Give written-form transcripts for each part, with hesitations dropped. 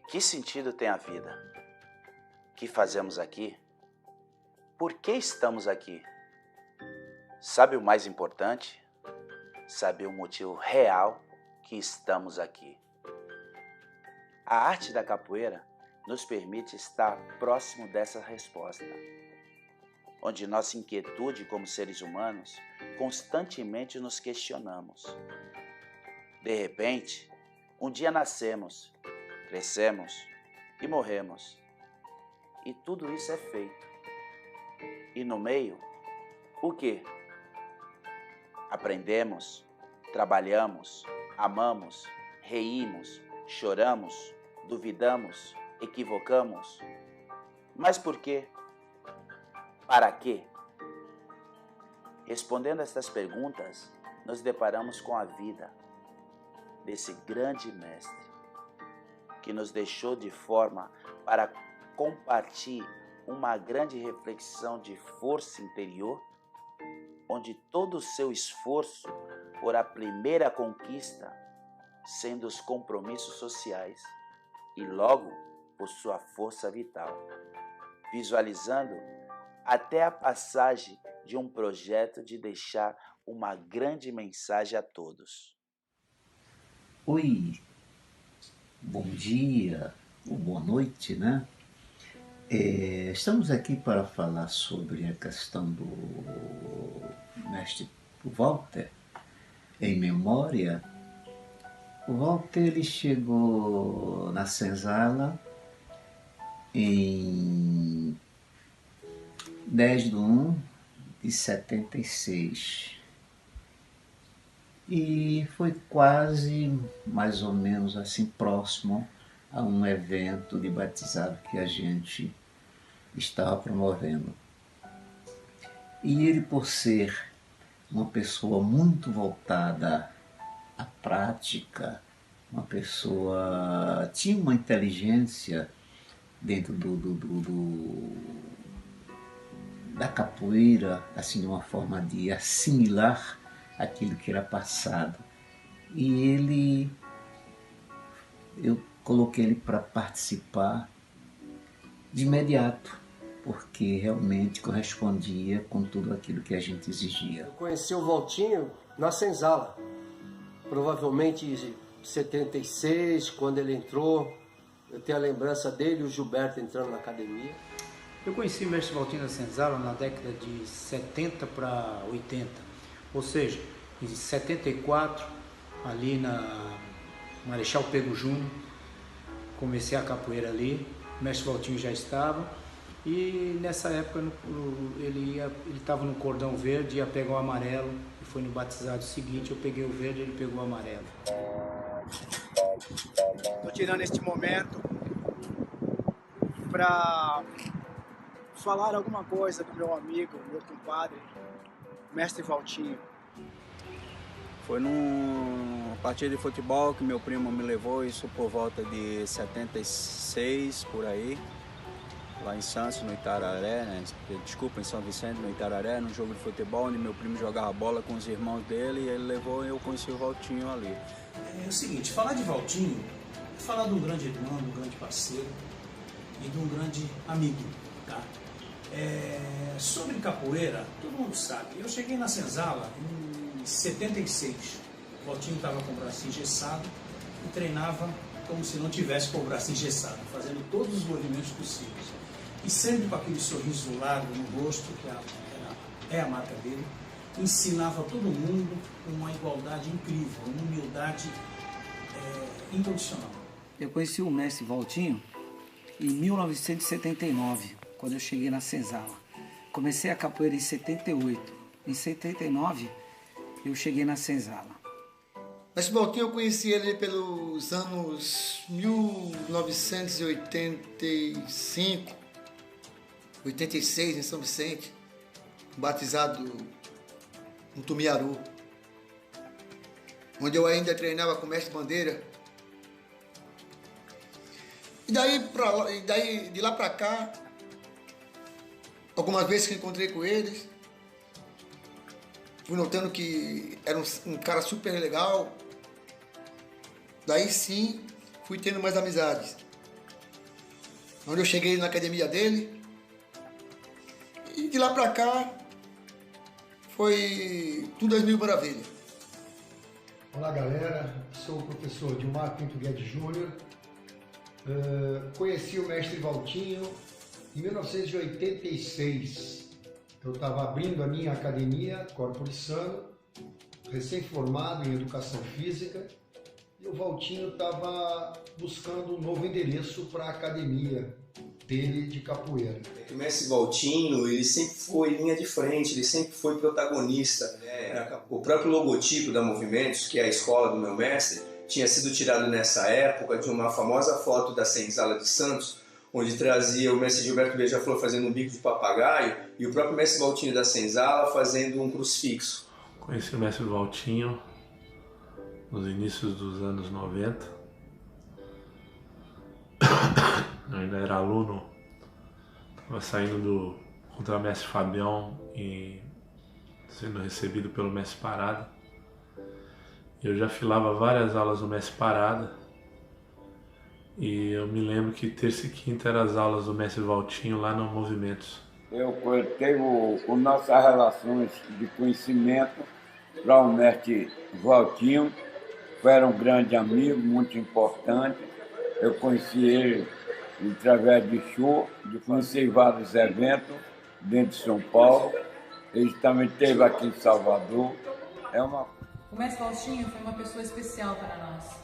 Que sentido tem a vida? O que fazemos aqui? Por que estamos aqui? Sabe o mais importante? Saber o motivo real que estamos aqui. A arte da capoeira nos permite estar próximo dessa resposta, onde nossa inquietude como seres humanos constantemente nos questionamos. De repente, um dia nascemos, crescemos e morremos. E tudo isso é feito. E no meio, o quê? Aprendemos, trabalhamos, amamos, reímos, choramos, duvidamos, equivocamos. Mas por quê? Para quê? Respondendo estas perguntas, nos deparamos com a vida desse grande mestre, que nos deixou de forma para compartilhar uma grande reflexão de força interior, onde todo o seu esforço por a primeira conquista, sendo os compromissos sociais, e logo por sua força vital, visualizando até a passagem de um projeto de deixar uma grande mensagem a todos. Oi, bom dia ou boa noite, né? Estamos aqui para falar sobre a questão do mestre Walter, em memória. O Walter ele chegou na senzala em 10/1/76 e foi quase mais ou menos assim próximo a um evento de batizado que a gente estava promovendo. E ele, por ser uma pessoa muito voltada à prática, uma pessoa tinha uma inteligência dentro da capoeira, assim, de uma forma de assimilar aquilo que era passado. E eu coloquei ele para participar de imediato, porque realmente correspondia com tudo aquilo que a gente exigia. Eu conheci o Valtinho na senzala, provavelmente em 76, quando ele entrou. Eu tenho a lembrança dele e o Gilberto entrando na academia. Eu conheci o mestre Valtinho na senzala na década de 70 para 80, ou seja, em 74, ali na Marechal Pego Júnior, comecei a capoeira ali, o mestre Valtinho já estava, e nessa época ele estava no cordão verde, ia pegar o amarelo, e foi no batizado seguinte, eu peguei o verde, ele pegou o amarelo. Estou tirando este momento para falar alguma coisa do meu amigo, meu compadre, mestre Valtinho. Foi numa partida de futebol que meu primo me levou, isso por volta de 76, por aí, lá em Santos, no Itararé, né? Desculpa, em São Vicente, no Itararé, num jogo de futebol, onde meu primo jogava bola com os irmãos dele, e ele levou e eu conheci o Valtinho ali. É o seguinte, falar de Valtinho é falar de um grande irmão, de um grande parceiro e de um grande amigo, tá? Sobre capoeira, todo mundo sabe, eu cheguei na senzala em 76, o Valtinho estava com o braço engessado e treinava como se não tivesse com o braço engessado, fazendo todos os movimentos possíveis. E sempre com aquele sorriso largo no rosto, que é a marca dele, ensinava todo mundo uma igualdade incrível, uma humildade incondicional. Eu conheci o mestre Valtinho em 1979, quando eu cheguei na senzala. Comecei a capoeira em 78. Em 79, eu cheguei na senzala. Mestre Valtinho, eu conheci ele pelos anos 1985, 86, em São Vicente, batizado em Tumiaru, onde eu ainda treinava com o mestre Bandeira. E daí de lá pra cá, algumas vezes que encontrei com eles, fui notando que era um cara super legal. Daí sim, fui tendo mais amizades. onde eu cheguei na academia dele. E de lá pra cá foi tudo às mil maravilhas. Olá galera, sou o professor Dilmar Pinto Guedes Júnior. Conheci o mestre Valtinho em 1986. Eu estava abrindo a minha academia, Corpore Sano, recém-formado em Educação Física, e o Valtinho estava buscando um novo endereço para a academia dele de capoeira. O mestre Valtinho, ele sempre foi linha de frente, ele sempre foi protagonista. O próprio logotipo da Movimentos, que é a escola do meu mestre, tinha sido tirado nessa época de uma famosa foto da Senzala de Santos, onde trazia o mestre Gilberto Beija-Flor fazendo um bico de papagaio e o próprio mestre Valtinho da Senzala fazendo um crucifixo. Conheci o mestre Valtinho nos inícios dos anos 90. Eu ainda era aluno, estava saindo do contramestre Fabião e sendo recebido pelo mestre Parada. Eu já filava várias aulas do mestre Parada e eu me lembro que terça e quinta eram as aulas do mestre Valtinho lá no Movimentos. Eu tenho nossas relações de conhecimento para o mestre Valtinho, que era um grande amigo, muito importante. Eu conheci ele através de show, de conhecer vários eventos dentro de São Paulo. Ele também esteve aqui em Salvador. O mestre Valtinho foi uma pessoa especial para nós.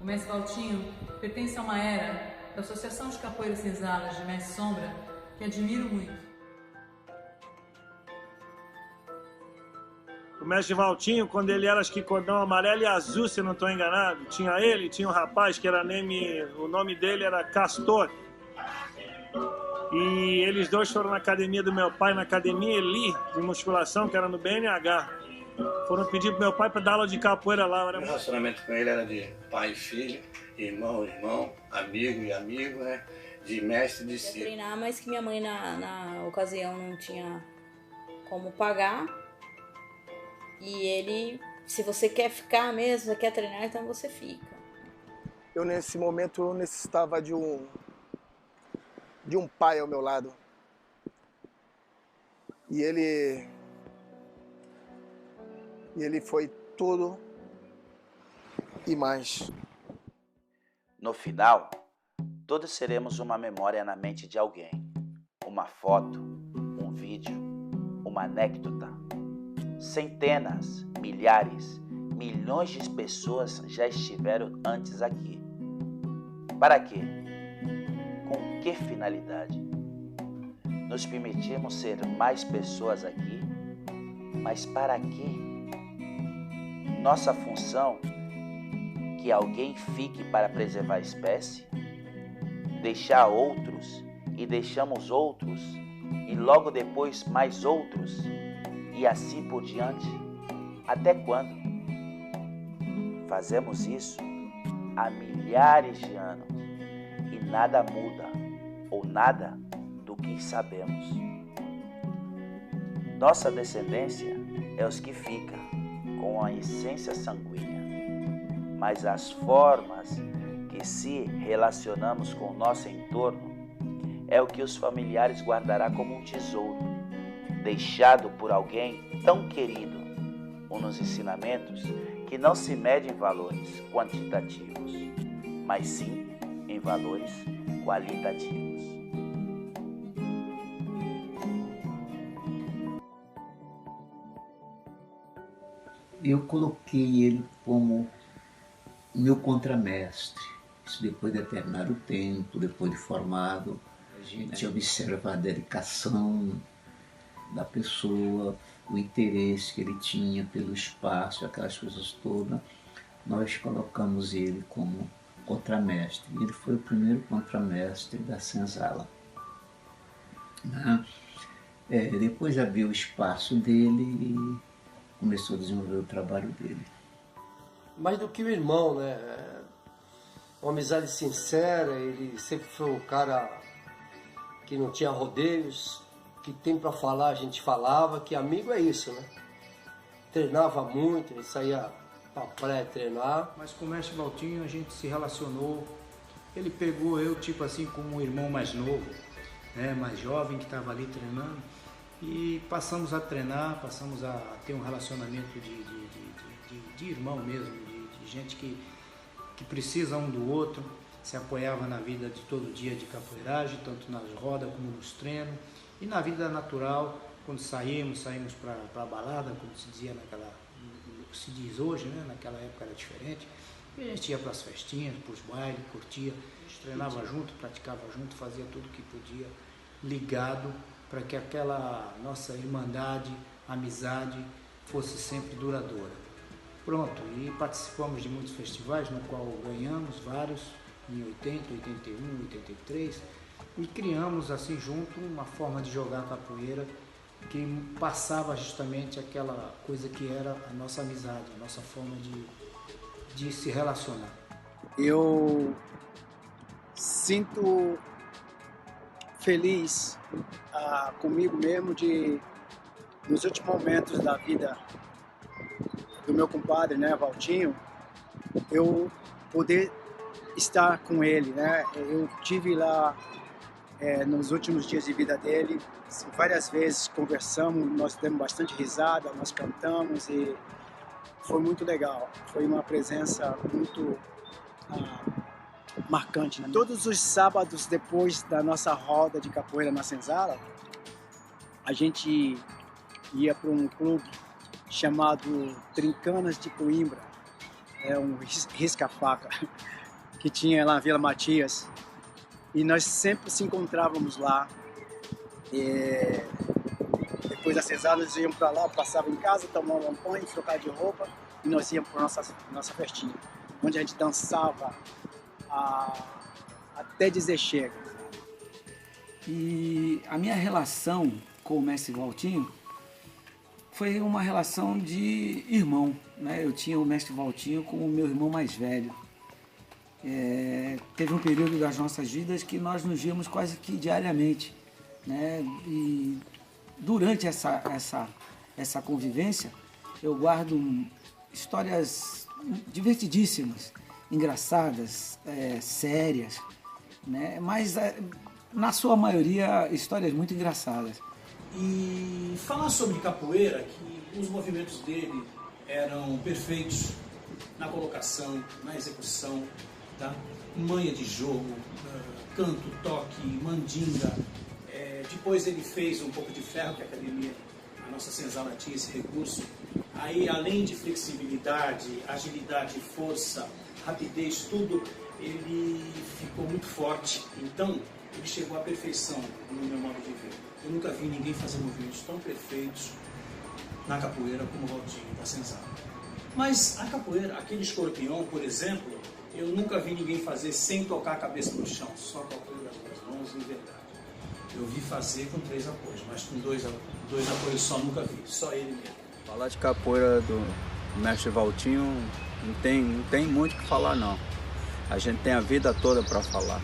O mestre Valtinho pertence a uma era da Associação de Capoeira Senzala de Mestre Sombra que admiro muito. O mestre Valtinho, quando ele era, acho que cordão amarelo e azul, se eu não estou enganado, tinha ele, tinha um rapaz que era o nome dele era Castor. E eles dois foram na academia do meu pai, na academia Eli, de musculação, que era no BNH. Foram pedir pro meu pai para dar aula de capoeira lá. O relacionamento com ele era de pai e filho, irmão e irmão, amigo e amigo, né? De mestre e discípulo. Treinar, mas que minha mãe na ocasião não tinha como pagar. E ele, se você quer ficar mesmo, você quer treinar, então você fica. Eu nesse momento eu necessitava de um pai ao meu lado. E ele foi tudo e mais. No final, todos seremos uma memória na mente de alguém. Uma foto, um vídeo, uma anedota. Centenas, milhares, milhões de pessoas já estiveram antes aqui. Para quê? Com que finalidade? Nos permitimos ser mais pessoas aqui, mas para quê? Nossa função, que alguém fique para preservar a espécie, deixar outros e deixamos outros e logo depois mais outros e assim por diante. Até quando? Fazemos isso há milhares de anos e nada muda ou nada do que sabemos. Nossa descendência é os que ficam com a essência sanguínea, mas as formas que se relacionamos com o nosso entorno é o que os familiares guardará como um tesouro, deixado por alguém tão querido, ou nos ensinamentos que não se mede em valores quantitativos, mas sim em valores qualitativos. Eu coloquei ele como meu contramestre. Isso depois de terminar o tempo, depois de formado, a gente observa a dedicação da pessoa, o interesse que ele tinha pelo espaço, aquelas coisas todas. Nós colocamos ele como contramestre. Ele foi o primeiro contramestre da Senzala. Depois abriu o espaço dele e começou a desenvolver o trabalho dele. Mais do que o irmão, né? Uma amizade sincera, ele sempre foi um cara que não tinha rodeios, que tem para falar a gente falava, que amigo é isso, né? Treinava muito, ele saía para praia treinar. Mas com o mestre Valtinho a gente se relacionou ele pegou eu, tipo assim, como um irmão mais novo, né, mais jovem, que estava ali treinando, e passamos a treinar, passamos a ter um relacionamento de irmão mesmo, de gente que precisa um do outro, se apoiava na vida de todo dia de capoeiragem, tanto nas rodas como nos treinos, e na vida natural, quando saímos para a balada, como se dizia se diz hoje, né? Naquela época era diferente, e a gente ia para as festinhas, para os bailes, curtia, a gente treinava junto, praticava junto, fazia tudo que podia, ligado, para que aquela nossa irmandade, amizade, fosse sempre duradoura. Pronto, e participamos de muitos festivais, no qual ganhamos vários, em 80, 81, 83, e criamos assim junto uma forma de jogar capoeira que passava justamente aquela coisa que era a nossa amizade, a nossa forma de se relacionar. Eu sinto feliz comigo mesmo de, nos últimos momentos da vida do meu compadre, né, Valtinho, eu poder estar com ele, né? Eu tive lá nos últimos dias de vida dele, várias vezes conversamos, nós demos bastante risada, nós cantamos e foi muito legal. Foi uma presença muito marcante, né? Todos os sábados depois da nossa roda de capoeira na Senzala, a gente ia para um clube chamado Trincanas de Coimbra, um risca-faca que tinha lá na Vila Matias, e nós sempre se encontrávamos lá. Depois da Senzala, nós íamos para lá, passavam em casa, tomavam um banho, trocar de roupa, e nós íamos para nossa festinha, onde a gente dançava até dizer chega. E a minha relação com o mestre Valtinho foi uma relação de irmão, né? Eu tinha o mestre Valtinho como o meu irmão mais velho. Teve um período das nossas vidas que nós nos víamos quase que diariamente, né? E durante essa convivência eu guardo histórias divertidíssimas, engraçadas, sérias, né? Mas na sua maioria histórias muito engraçadas. E falar sobre capoeira, que os movimentos dele eram perfeitos na colocação, na execução, tá? Manha de jogo, canto, toque, mandinga. Depois ele fez um pouco de ferro, que a academia, a nossa Senzala tinha esse recurso. Aí, além de flexibilidade, agilidade, força, rapidez, tudo, ele ficou muito forte. Então, ele chegou à perfeição no meu modo de ver. Eu nunca vi ninguém fazer movimentos tão perfeitos na capoeira como o Valtinho da Senzala. Mas a capoeira, aquele escorpião, por exemplo, eu nunca vi ninguém fazer sem tocar a cabeça no chão, só com o apoio das duas mãos, em verdade. Eu vi fazer com 3 apoios, mas com dois apoios só nunca vi, só ele mesmo. Falar de capoeira do mestre Valtinho não tem muito o que falar, não. A gente tem a vida toda para falar,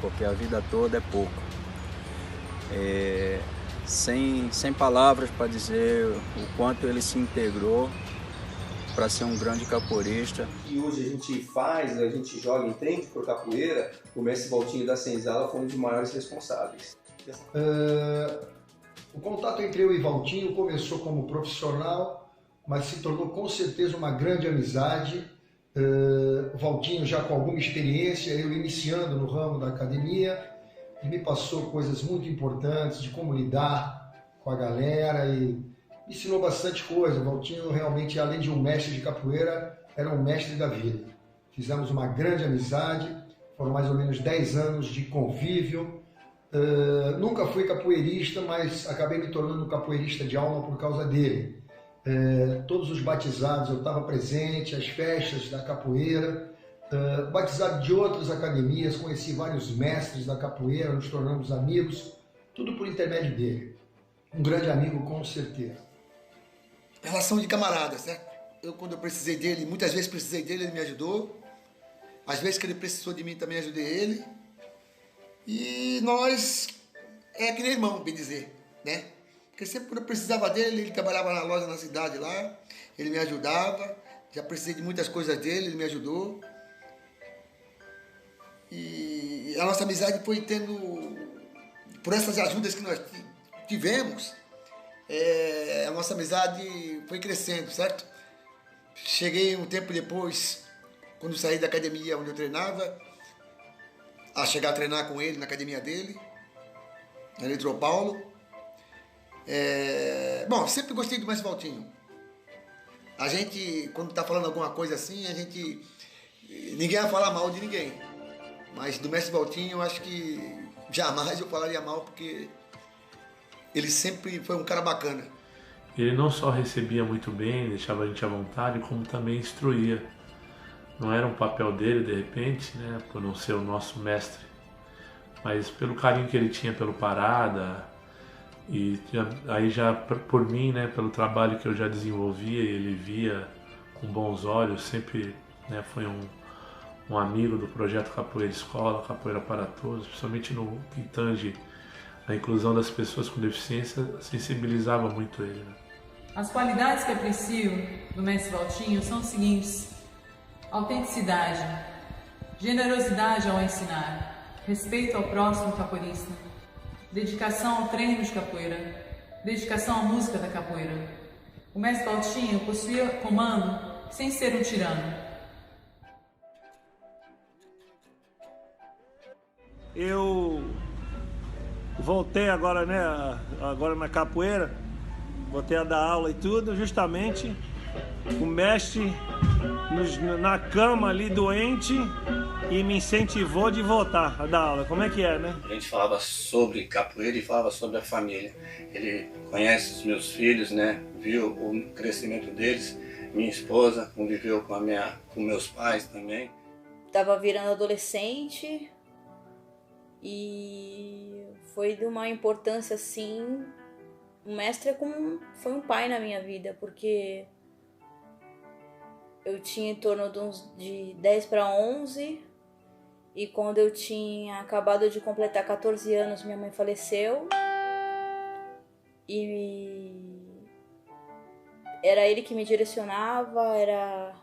porque a vida toda é pouco. Sem palavras para dizer o quanto ele se integrou para ser um grande capoeirista. E hoje a gente joga em treino por capoeira, o mestre Valtinho da Senzala foi um dos maiores responsáveis. O contato entre eu e Valtinho começou como profissional, mas se tornou com certeza uma grande amizade. Valtinho já com alguma experiência, eu iniciando no ramo da academia, ele me passou coisas muito importantes de como lidar com a galera e me ensinou bastante coisa. Valtinho realmente, além de um mestre de capoeira, era um mestre da vida. Fizemos uma grande amizade, foram mais ou menos 10 anos de convívio. Nunca fui capoeirista, mas acabei me tornando capoeirista de alma por causa dele. Todos os batizados eu estava presente, as festas da capoeira, batizado de outras academias, conheci vários mestres da capoeira, nos tornamos amigos, tudo por intermédio dele. Um grande amigo, com certeza. Relação de camaradas, né? Quando eu precisei dele, muitas vezes precisei dele, ele me ajudou. Às vezes que ele precisou de mim, também ajudei ele. E nós, que nem irmão, bem dizer, né? Porque sempre quando eu precisava dele, ele trabalhava na loja na cidade lá, ele me ajudava. Já precisei de muitas coisas dele, ele me ajudou. E E a nossa amizade foi tendo, por essas ajudas que nós tivemos, a nossa amizade foi crescendo, certo? Cheguei um tempo depois, quando saí da academia onde eu treinava, a chegar a treinar com ele na academia dele, na Eletropaulo. Bom, sempre gostei do Mestre Valtinho. A gente, quando tá falando alguma coisa assim, ninguém vai falar mal de ninguém. Mas do Mestre Valtinho, eu acho que jamais eu falaria mal, porque ele sempre foi um cara bacana. Ele não só recebia muito bem, deixava a gente à vontade, como também instruía. Não era um papel dele, de repente, né, por não ser o nosso mestre, mas pelo carinho que ele tinha pelo Parada, e aí já por mim, né, pelo trabalho que eu já desenvolvia, ele via com bons olhos, sempre, né, foi um amigo do projeto Capoeira Escola, Capoeira para Todos, principalmente no que tange a inclusão das pessoas com deficiência, sensibilizava muito ele, né? As qualidades que aprecio do Mestre Valtinho são as seguintes: autenticidade, generosidade ao ensinar, respeito ao próximo capoeirista, dedicação ao treino de capoeira, dedicação à música da capoeira. O Mestre Valtinho possuía comando sem ser um tirano. Eu voltei agora, né, agora na capoeira, voltei a dar aula e tudo, justamente o mestre na cama ali doente e me incentivou de voltar a dar aula. Como é que é, né? A gente falava sobre capoeira e falava sobre a família. Ele conhece os meus filhos, né, viu o crescimento deles, minha esposa conviveu com meus pais também. Tava virando adolescente e foi de uma importância assim. O mestre foi um pai na minha vida, porque eu tinha em torno de 10 para 11 e quando eu tinha acabado de completar 14 anos, minha mãe faleceu e era ele que me direcionava, era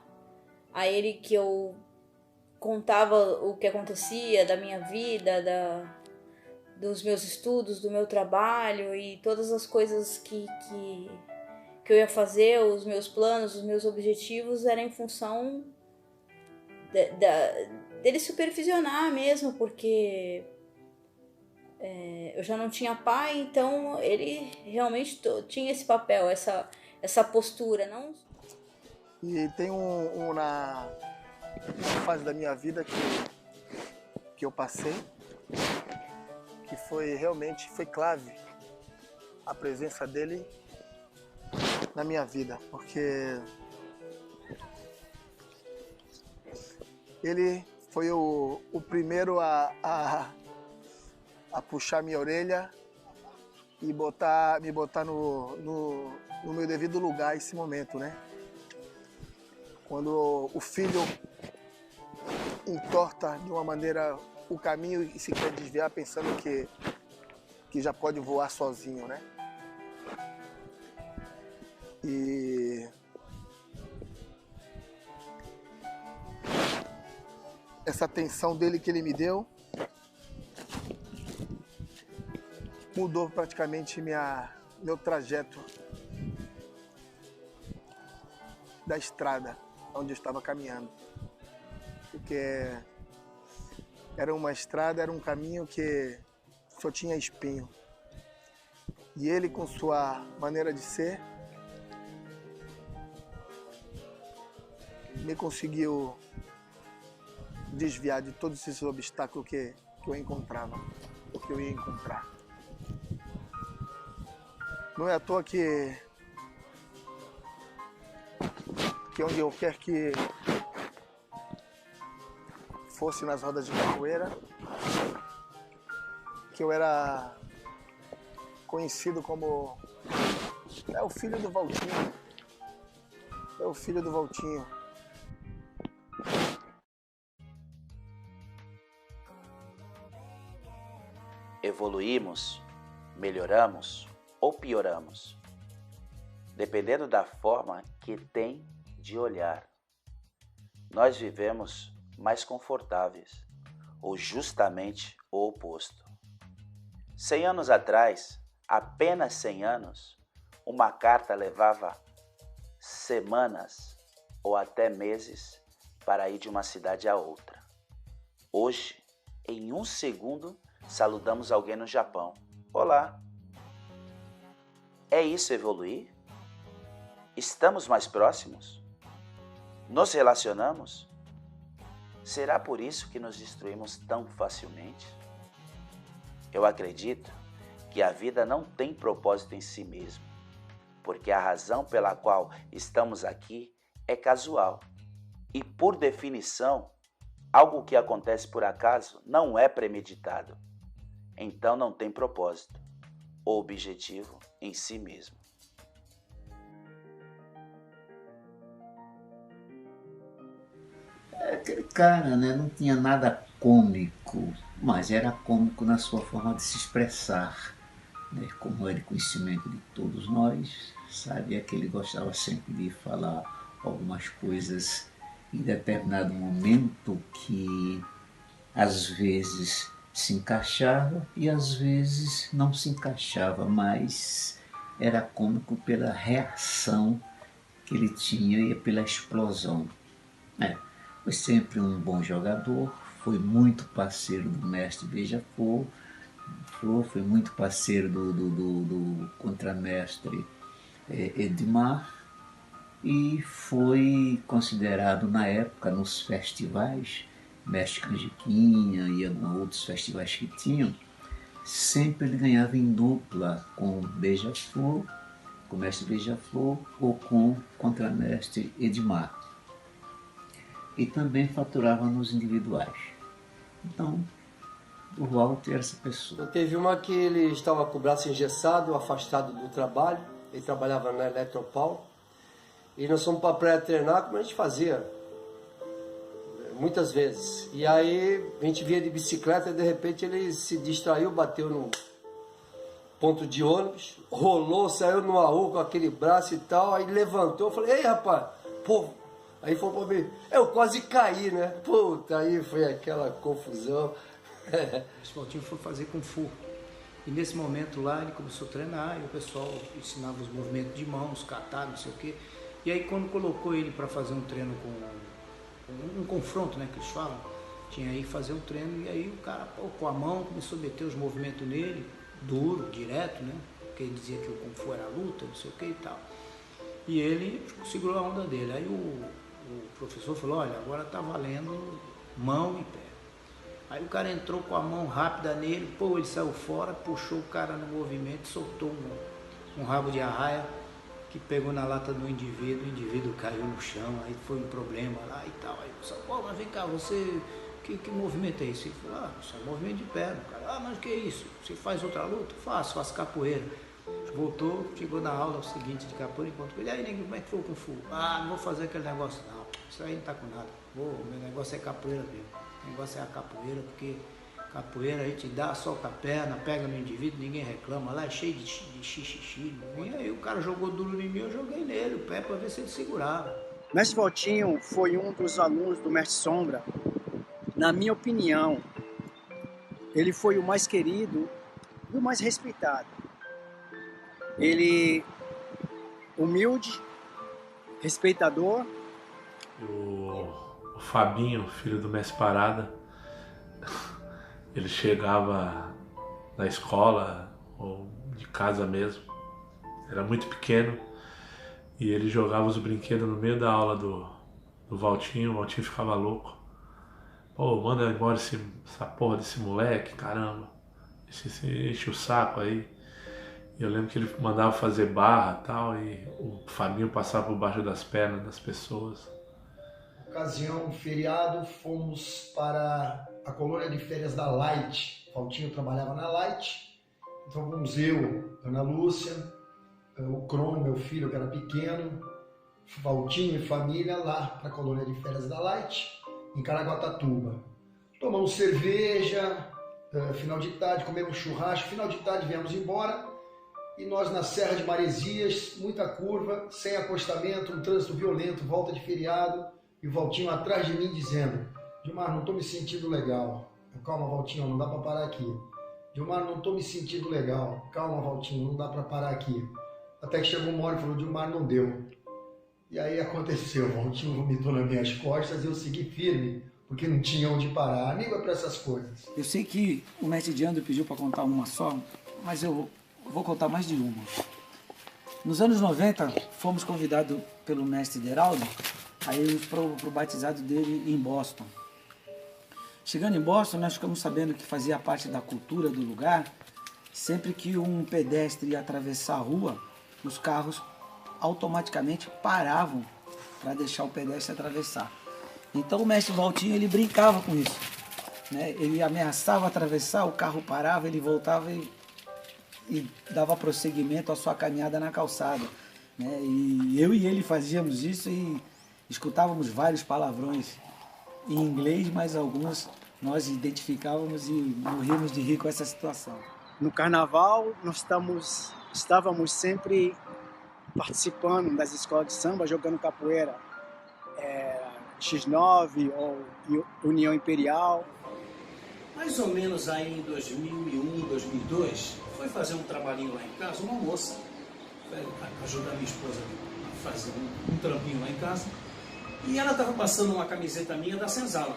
a ele que eu contava o que acontecia da minha vida, dos meus estudos, do meu trabalho e todas as coisas que eu ia fazer, os meus planos, os meus objetivos eram em função dele supervisionar mesmo, porque eu já não tinha pai, então ele realmente tinha esse papel, essa postura, não? E tem uma fase da minha vida que eu passei, que realmente foi clave a presença dele na minha vida, porque ele foi o primeiro a puxar minha orelha e me botar no meu devido lugar esse momento, né? Quando o filho entorta de uma maneira o caminho e se quer desviar pensando que já pode voar sozinho, né? E essa atenção dele que ele me deu mudou praticamente meu trajeto da estrada onde eu estava caminhando, porque era uma estrada, era um caminho que só tinha espinho. E ele, com sua maneira de ser, me conseguiu desviar de todos esses obstáculos que eu encontrava, o que eu ia encontrar. Não é à toa que onde eu quer que fosse nas rodas de capoeira, que eu era conhecido como o filho do Valtinho. É o filho do Valtinho. Evoluímos, melhoramos ou pioramos, dependendo da forma que tem de olhar. Nós vivemos mais confortáveis ou justamente o oposto. 100 anos atrás, apenas 100 anos, uma carta levava semanas ou até meses para ir de uma cidade a outra. Hoje, em 1 segundo, saludamos alguém no Japão. Olá! É isso evoluir? Estamos mais próximos? Nos relacionamos? Será por isso que nos destruímos tão facilmente? Eu acredito que a vida não tem propósito em si mesmo, porque a razão pela qual estamos aqui é casual. E, por definição, algo que acontece por acaso não é premeditado. Então não tem propósito ou objetivo em si mesmo. Aquele cara, né, não tinha nada cômico, mas era cômico na sua forma de se expressar, né? Como é de conhecimento de todos nós, sabia que ele gostava sempre de falar algumas coisas em determinado momento que às vezes se encaixava e às vezes não se encaixava, mas era cômico pela reação que ele tinha e pela explosão. Foi sempre um bom jogador, foi muito parceiro do mestre Beija-Flor, foi muito parceiro do contramestre Edmar, e foi considerado na época nos festivais, Mestre Canjiquinha e alguns outros festivais que tinham, sempre ele ganhava em dupla com Beija-Flor, com o mestre Beija-Flor ou com o contramestre Edmar. E também faturava nos individuais. Então, o Walter era essa pessoa. Teve uma que ele estava com o braço engessado, afastado do trabalho, ele trabalhava na Eletropaulo, e nós fomos para a praia treinar, como a gente fazia muitas vezes. E aí a gente via de bicicleta e de repente ele se distraiu, bateu num ponto de ônibus, rolou, saiu numa rua com aquele braço e tal, aí levantou, eu falei, ei rapaz, pô, aí foi pra mim, eu quase caí, né? Puta, aí foi aquela confusão. Esse Valtinho foi fazer Kung Fu. E nesse momento lá ele começou a treinar e o pessoal ensinava os movimentos de mãos, catar, não sei o quê. E aí quando colocou ele para fazer um treino com um confronto, né, que eles falam, tinha aí que fazer um treino e aí o cara com a mão começou a meter os movimentos nele, duro, direto, né? Porque ele dizia que o Kung Fu era luta, não sei o que e tal. E ele segurou a onda dele. Aí o professor falou, olha, agora tá valendo mão e pé. Aí o cara entrou com a mão rápida nele, ele saiu fora, puxou o cara no movimento, soltou um rabo de arraia que pegou na lata do indivíduo, o indivíduo caiu no chão, aí foi um problema lá e tal. Aí o pessoal, mas vem cá, você, que movimento é esse? Ele falou, isso é movimento de perna. O cara, mas que é isso? Você faz outra luta? Faço capoeira. Voltou, chegou na aula seguinte de capoeira, encontrou ele, aí como é que foi o Kung Fu? Não vou fazer aquele negócio não, isso aí não tá com nada, meu negócio é capoeira mesmo, o negócio é a capoeira, porque capoeira a gente dá, solta a perna, pega no indivíduo, ninguém reclama, lá é cheio de xixi, e aí o cara jogou duro em mim, eu joguei nele o pé para ver se ele segurava. Mestre Valtinho foi um dos alunos do Mestre Sombra, na minha opinião, ele foi o mais querido e o mais respeitado. Ele, humilde, respeitador. O Fabinho, filho do mestre Parada, ele chegava da escola ou de casa mesmo, era muito pequeno, e ele jogava os brinquedos no meio da aula do Valtinho, o Valtinho ficava louco. Manda embora essa porra desse moleque, caramba, enche o saco aí. Eu lembro que ele mandava fazer barra e tal, e o Fabinho passava por baixo das pernas das pessoas. Ocasião, feriado, fomos para a colônia de férias da Light. O Valtinho trabalhava na Light, então fomos eu, Ana Lúcia, o Crono, meu filho que era pequeno, Valtinho e família lá para a colônia de férias da Light, em Caraguatatuba. Tomamos cerveja, final de tarde, comemos churrasco, final de tarde viemos embora. E nós na Serra de Maresias, muita curva, sem acostamento, um trânsito violento, volta de feriado, e o Valtinho atrás de mim dizendo, Gilmar, não estou me sentindo legal. Calma, Valtinho, não dá para parar aqui. Dilmar, não estou me sentindo legal. Calma, Valtinho, não dá para parar aqui. Até que chegou uma hora e falou, Dilmar, não deu. E aí aconteceu, o Valtinho vomitou nas minhas costas e eu segui firme, porque não tinha onde parar, nem para essas coisas. Eu sei que o mestre Diandro pediu para contar uma só, mas eu vou contar mais de uma. Nos anos 90, fomos convidados pelo mestre Deraldo a irmos para o batizado dele em Boston. Chegando em Boston, nós ficamos sabendo que fazia parte da cultura do lugar, sempre que um pedestre ia atravessar a rua, os carros automaticamente paravam para deixar o pedestre atravessar. Então o mestre Valtinho, ele brincava com isso, né? Ele ameaçava atravessar, o carro parava, ele voltava e dava prosseguimento à sua caminhada na calçada, né? E eu e ele fazíamos isso e escutávamos vários palavrões em inglês, mas alguns nós identificávamos e morríamos de rir com essa situação. No carnaval, nós estávamos sempre participando das escolas de samba, jogando capoeira, X9 ou União Imperial. Mais ou menos aí em 2001, 2002, foi fazer um trabalhinho lá em casa, uma moça, ajudar minha esposa a fazer um trampinho lá em casa, e ela estava passando uma camiseta minha da Senzala.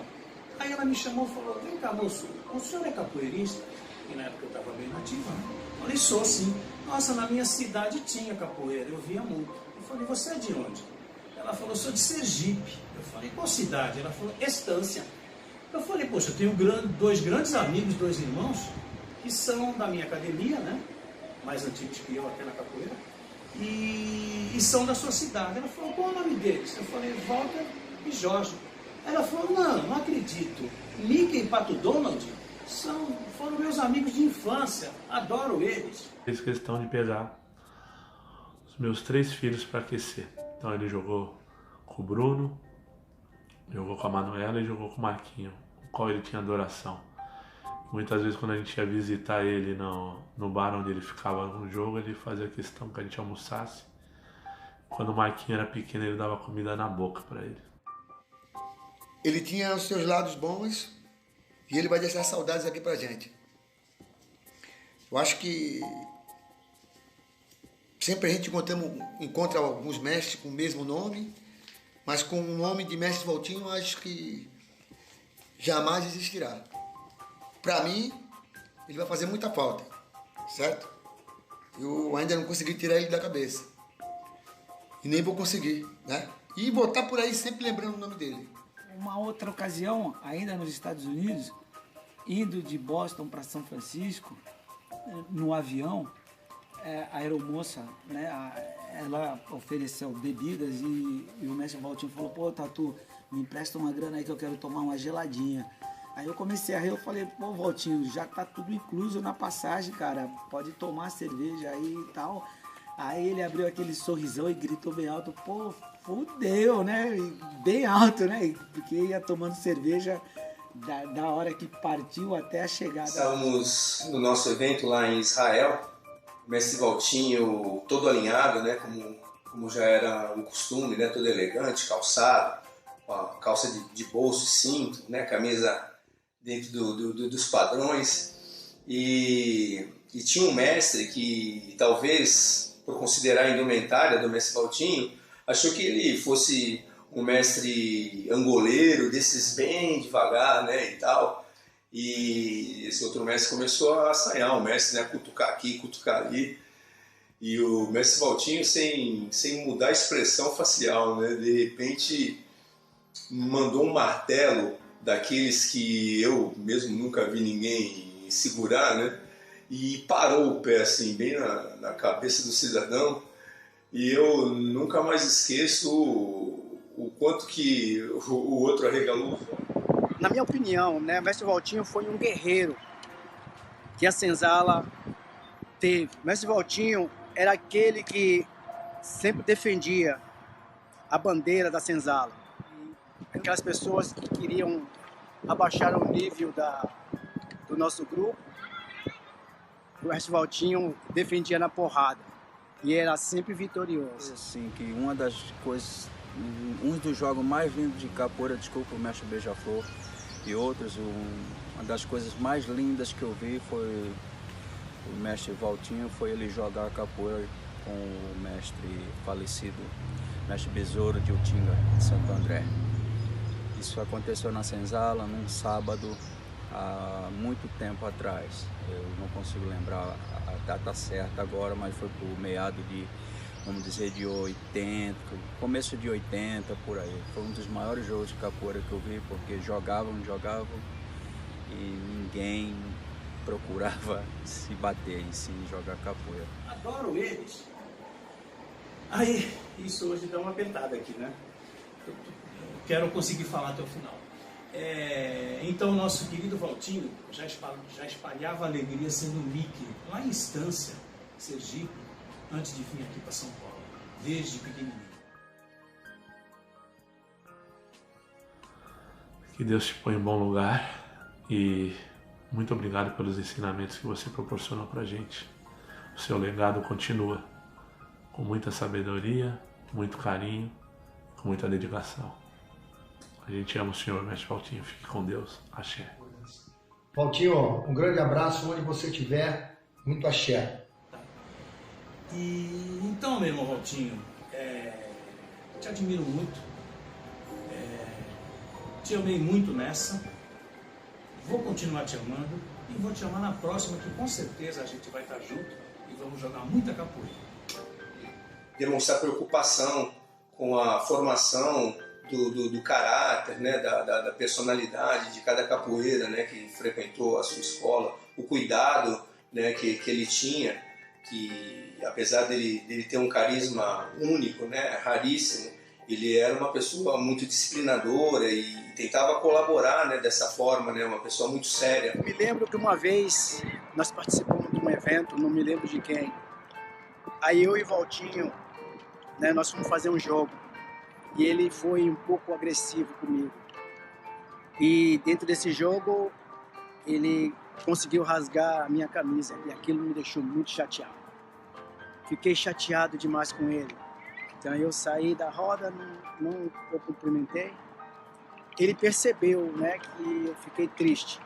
Aí ela me chamou e falou, vem cá, moço, o senhor é capoeirista? E na época eu estava bem nativa, né? Eu falei, sou sim. Nossa, na minha cidade tinha capoeira, eu via muito. Eu falei, você é de onde? Ela falou, sou de Sergipe. Eu falei, qual cidade? Ela falou, Estância. Eu falei, poxa, eu tenho dois grandes amigos, dois irmãos, que são da minha academia, né? Mais antigos que eu até na capoeira. E são da sua cidade. Ela falou, qual é o nome deles? Eu falei, Walter e Jorge. Ela falou, não acredito. Mickey e Pato Donald foram meus amigos de infância. Adoro eles. Fiz questão de pegar os meus 3 filhos para aquecer. Então ele jogou com o Bruno, jogou com a Manuela e jogou com o Marquinho, com o qual ele tinha adoração. Muitas vezes quando a gente ia visitar ele no bar onde ele ficava no jogo, ele fazia questão que a gente almoçasse. Quando o Marquinho era pequeno, ele dava comida na boca para ele. Ele tinha os seus lados bons e ele vai deixar saudades aqui pra gente. Eu acho que sempre a gente encontra alguns mestres com o mesmo nome, mas com o nome de mestre Valtinho, eu acho que jamais existirá. Para mim, ele vai fazer muita falta, certo? Eu ainda não consegui tirar ele da cabeça. E nem vou conseguir, né? E botar por aí sempre lembrando o nome dele. Uma outra ocasião, ainda nos Estados Unidos, indo de Boston para São Francisco, no avião, a aeromoça, né, ela ofereceu bebidas e o mestre Valtinho falou, pô, Tatu, me empresta uma grana aí que eu quero tomar uma geladinha. Aí eu comecei a rir, eu falei, pô, Valtinho, já tá tudo incluso na passagem, cara, pode tomar cerveja aí e tal. Aí ele abriu aquele sorrisão e gritou bem alto, pô, fudeu, né, bem alto, né, porque ia tomando cerveja da hora que partiu até a chegada. Estávamos no nosso evento lá em Israel, o mestre Valtinho todo alinhado, né, como já era o costume, né, todo elegante, calçado, com a calça de bolso, cinto, né, camisa dentro dos padrões, e tinha um mestre que talvez, por considerar a indumentária do mestre Valtinho, achou que ele fosse um mestre angoleiro, desses bem devagar, né, e tal. E esse outro mestre começou a assanhar o mestre, né, cutucar aqui, cutucar ali. E o mestre Valtinho, sem mudar a expressão facial, né, de repente mandou um martelo daqueles que eu mesmo nunca vi ninguém segurar, né, e parou o pé assim, bem na cabeça do cidadão. E eu nunca mais esqueço o quanto que o outro arregalou. Na minha opinião, né, o mestre Valtinho foi um guerreiro que a Senzala teve. O mestre Valtinho era aquele que sempre defendia a bandeira da Senzala. Aquelas pessoas que queriam abaixar o nível do nosso grupo, o mestre Valtinho defendia na porrada e era sempre vitorioso. Assim, que uma das coisas, um dos jogos mais lindos de capoeira, desculpa o mestre Beija-Flor, e outros. Uma das coisas mais lindas que eu vi foi o mestre Valtinho, foi ele jogar capoeira com o mestre falecido, mestre Besouro de Utinga, de Santo André. Isso aconteceu na Senzala num sábado há muito tempo atrás. Eu não consigo lembrar a data certa agora, mas foi por meado de, vamos dizer, de 80, começo de 80, por aí. Foi um dos maiores jogos de capoeira que eu vi, porque jogavam e ninguém procurava se bater e se jogar capoeira. Adoro eles. Aí, isso hoje dá uma apertada aqui, né? Eu quero conseguir falar até o final. Então, nosso querido Valtinho já espalhava alegria sendo Mickey, lá em Estância, Sergipe, antes de vir aqui para São Paulo, desde pequenininho. Que Deus te põe em bom lugar e muito obrigado pelos ensinamentos que você proporcionou pra gente. O seu legado continua com muita sabedoria, muito carinho, com muita dedicação. A gente ama o senhor, mestre Valtinho. Fique com Deus. Axé. Valtinho, um grande abraço onde você estiver. Muito axé. E então, meu irmão Valtinho, te admiro muito, te amei muito nessa, vou continuar te amando e vou te amar na próxima, que com certeza a gente vai estar junto e vamos jogar muita capoeira. Demonstrar preocupação com a formação do caráter, né, da personalidade de cada capoeira, né, que frequentou a sua escola, o cuidado, né, que ele tinha, que apesar dele ter um carisma único, né, raríssimo, ele era uma pessoa muito disciplinadora e tentava colaborar, né, dessa forma, né, uma pessoa muito séria. Eu me lembro que uma vez nós participamos de um evento, não me lembro de quem, aí eu e Valtinho, né, nós fomos fazer um jogo e ele foi um pouco agressivo comigo. E dentro desse jogo ele conseguiu rasgar a minha camisa e aquilo me deixou muito chateado. Fiquei chateado demais com ele. Então eu saí da roda, não o cumprimentei. Ele percebeu, né, que eu fiquei triste.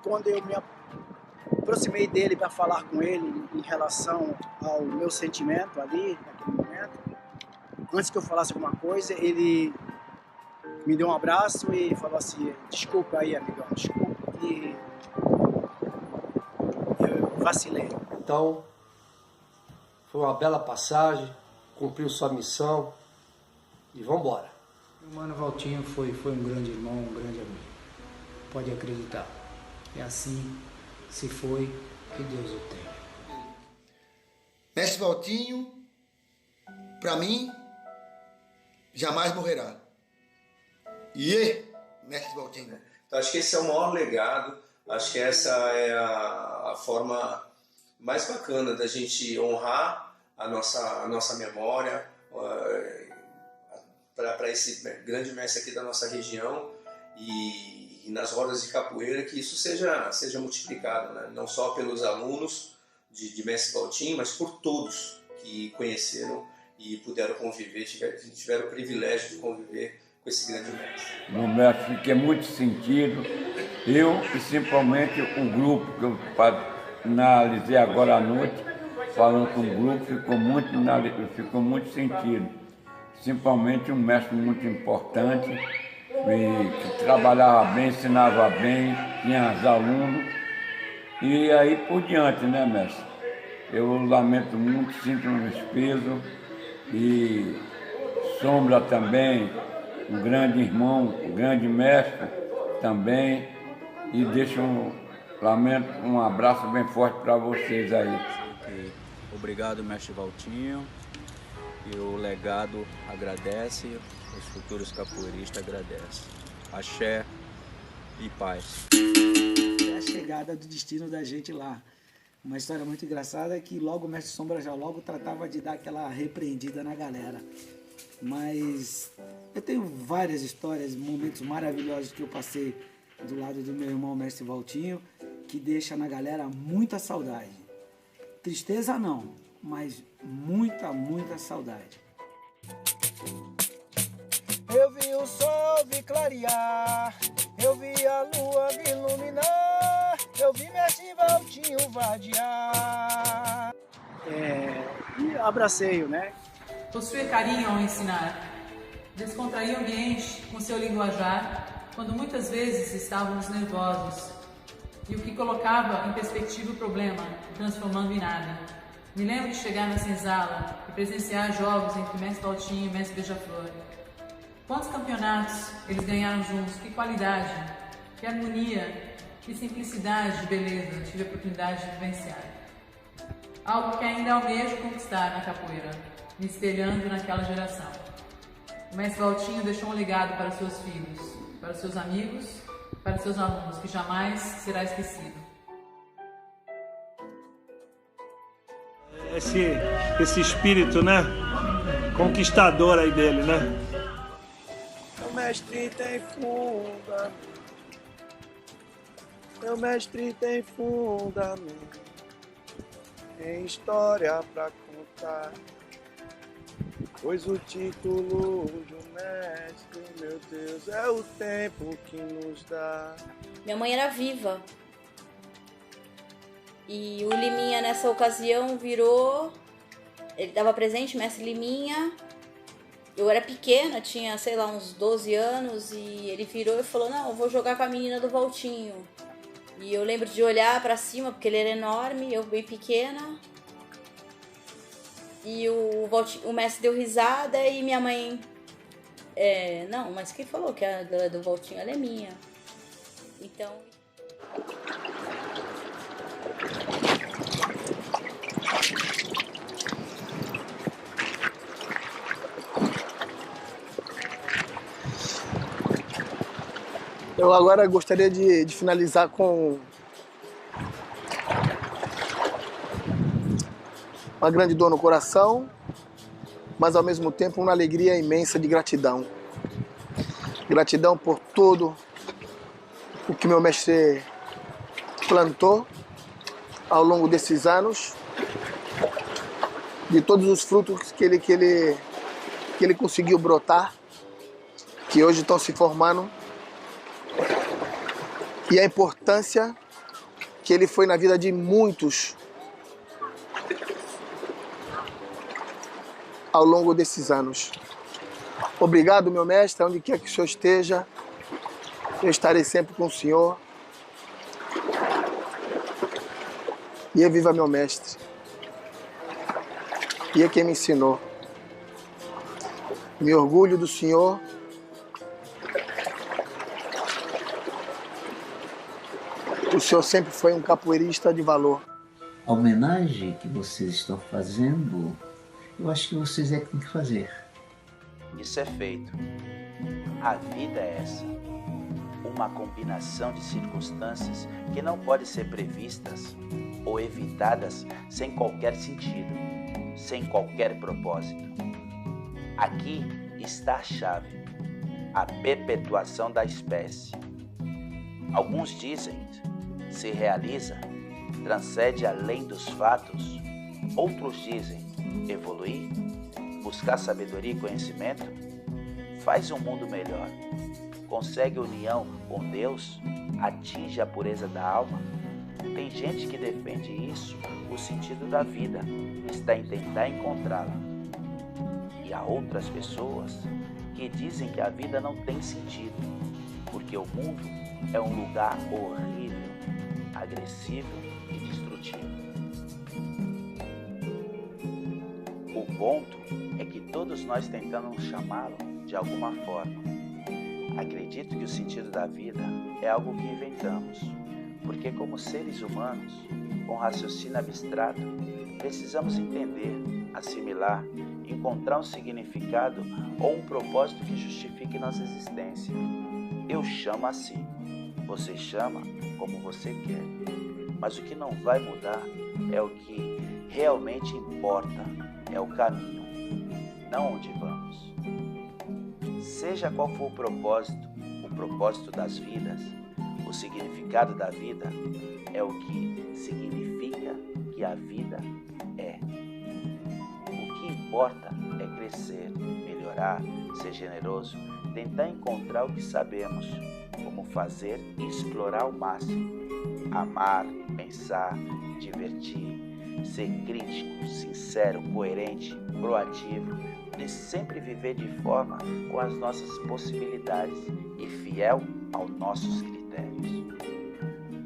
Quando eu me aproximei dele para falar com ele em relação ao meu sentimento ali, naquele momento, antes que eu falasse alguma coisa, ele me deu um abraço e falou assim: desculpa aí, amigão, desculpa que eu vacilei. Então, foi uma bela passagem, cumpriu sua missão e vamos embora. O Mano Valtinho foi um grande irmão, um grande amigo. Pode acreditar. É assim, se foi, que Deus o tenha. Mestre Valtinho, para mim, jamais morrerá. Mestre Valtinho. Então, acho que esse é o maior legado, acho que essa é a forma mais bacana da gente honrar a nossa memória para esse grande mestre aqui da nossa região e nas rodas de capoeira, que isso seja multiplicado, né? Não só pelos alunos de mestre Valtinho, mas por todos que conheceram e puderam conviver, tiveram o privilégio de conviver com esse grande mestre. No mestre fiquei muito sentido, eu e principalmente o grupo que eu analisei agora à noite, falando com o grupo, ficou muito sentido. Principalmente um mestre muito importante, que trabalhava bem, ensinava bem, tinha os alunos, e aí por diante, né, mestre? Eu lamento muito, sinto um desprezo, e Sombra também, um grande irmão, um grande mestre também, e deixo um abraço bem forte para vocês aí. Obrigado, mestre Valtinho. E o legado agradece, os futuros capoeiristas agradecem. Axé e paz. É a chegada do destino da gente lá. Uma história muito engraçada é que logo o mestre Sombra já logo tratava de dar aquela repreendida na galera. Mas eu tenho várias histórias, momentos maravilhosos que eu passei do lado do meu irmão mestre Valtinho, que deixa na galera muita saudade. Tristeza não, mas muita saudade. Eu vi o sol vi clarear, eu vi a lua me iluminar, eu vi Mestre Valtinho vadiar. E abracei-o, né? Possui carinho ao ensinar. Descontraía o ambiente com seu linguajar, quando muitas vezes estávamos nervosos, e o que colocava em perspectiva o problema, transformando em nada. Me lembro de chegar na senzala e presenciar jogos entre Mestre Valtinho e Mestre Beija-Flor. Quantos campeonatos eles ganharam juntos, que qualidade, que harmonia, que simplicidade de beleza tive a oportunidade de vivenciar. Algo que ainda almejo conquistar na capoeira, me espelhando naquela geração. O Mestre Valtinho deixou um legado para seus filhos, para seus amigos, para seus alunos, que jamais será esquecido. Esse espírito, né, conquistador aí dele, né? Meu mestre tem fundamento, meu mestre tem fundamento, tem história pra contar, pois o título de um mestre, meu Deus, é o tempo que nos dá. Minha mãe era viva. E o Liminha nessa ocasião virou, ele estava presente, Mestre Liminha. Eu era pequena, tinha, sei lá, uns 12 anos, e ele virou e falou: não, eu vou jogar com a menina do Valtinho. E eu lembro de olhar pra cima, porque ele era enorme, eu bem pequena. E o mestre deu risada e minha mãe... não, mas quem falou que a do Valtinho, ela é minha. Então... Eu agora gostaria de finalizar com uma grande dor no coração, mas ao mesmo tempo uma alegria imensa de gratidão. Gratidão por tudo o que meu mestre plantou ao longo desses anos, de todos os frutos que ele conseguiu brotar, que hoje estão se formando, e a importância que ele foi na vida de muitos ao longo desses anos. Obrigado, meu mestre, onde quer que o senhor esteja, eu estarei sempre com o senhor. E viva meu mestre. E é quem me ensinou. Me orgulho do senhor. O senhor sempre foi um capoeirista de valor. A homenagem que vocês estão fazendo, eu acho que vocês é que tem que fazer. Isso é feito. A vida é essa. Uma combinação de circunstâncias que não podem ser previstas ou evitadas sem qualquer sentido, sem qualquer propósito. Aqui está a chave, a perpetuação da espécie. Alguns dizem, se realiza, transcende além dos fatos. Outros dizem, evoluir, buscar sabedoria e conhecimento, faz um mundo melhor, consegue união com Deus, atinge a pureza da alma. Tem gente que defende isso, o sentido da vida está em tentar encontrá-la. E há outras pessoas que dizem que a vida não tem sentido, porque o mundo é um lugar horrível, agressivo e destrutivo. O ponto é que todos nós tentamos chamá-lo de alguma forma. Acredito que o sentido da vida é algo que inventamos, porque como seres humanos, com raciocínio abstrato, precisamos entender, assimilar, encontrar um significado ou um propósito que justifique nossa existência. Eu chamo assim, você chama como você quer, mas o que não vai mudar é o que realmente importa, é o caminho, não onde vamos. Seja qual for o propósito das vidas, o significado da vida é o que significa que a vida é. O que importa é crescer, melhorar, ser generoso, tentar encontrar o que sabemos, como fazer e explorar ao máximo. Amar, pensar, divertir, ser crítico, sincero, coerente, proativo, e sempre viver de forma com as nossas possibilidades e fiel aos nossos critérios.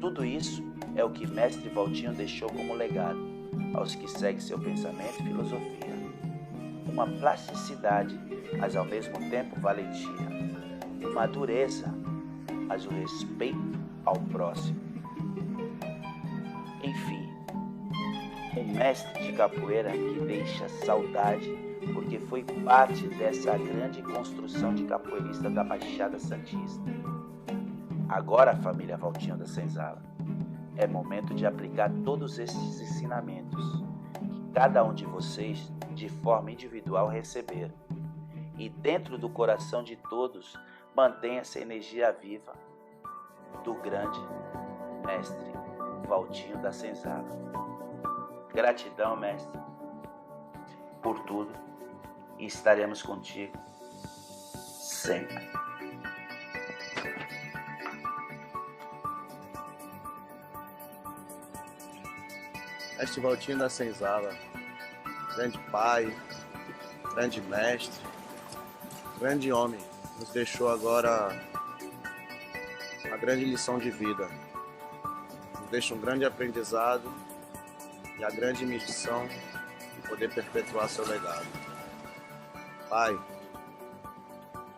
Tudo isso é o que Mestre Valtinho deixou como legado aos que seguem seu pensamento e filosofia. Uma plasticidade, mas ao mesmo tempo valentia. Uma dureza, mas o respeito ao próximo. Enfim, um mestre de capoeira que deixa saudade porque foi parte dessa grande construção de capoeirista da Baixada Santista. Agora, família Valtinho da Senzala, é momento de aplicar todos esses ensinamentos que cada um de vocês, de forma individual, receberam. E dentro do coração de todos, mantenha essa energia viva do grande mestre Valtinho da Senzala. Gratidão, mestre, por tudo, e estaremos contigo sempre. Mestre Valtinho da Senzala, grande pai, grande mestre, grande homem, nos deixou agora uma grande lição de vida. Nos deixa um grande aprendizado e a grande missão de poder perpetuar seu legado. Pai,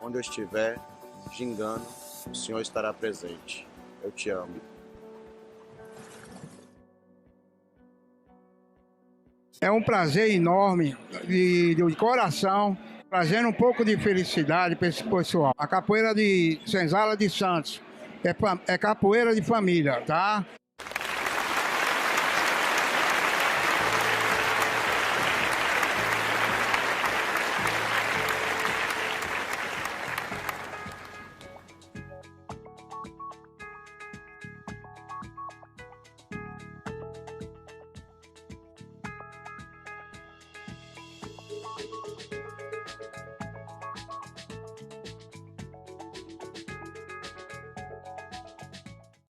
onde eu estiver, gingando, o Senhor estará presente. Eu te amo. É um prazer enorme, de coração, trazendo um pouco de felicidade para esse pessoal. A capoeira de Senzala de Santos é capoeira de família, tá?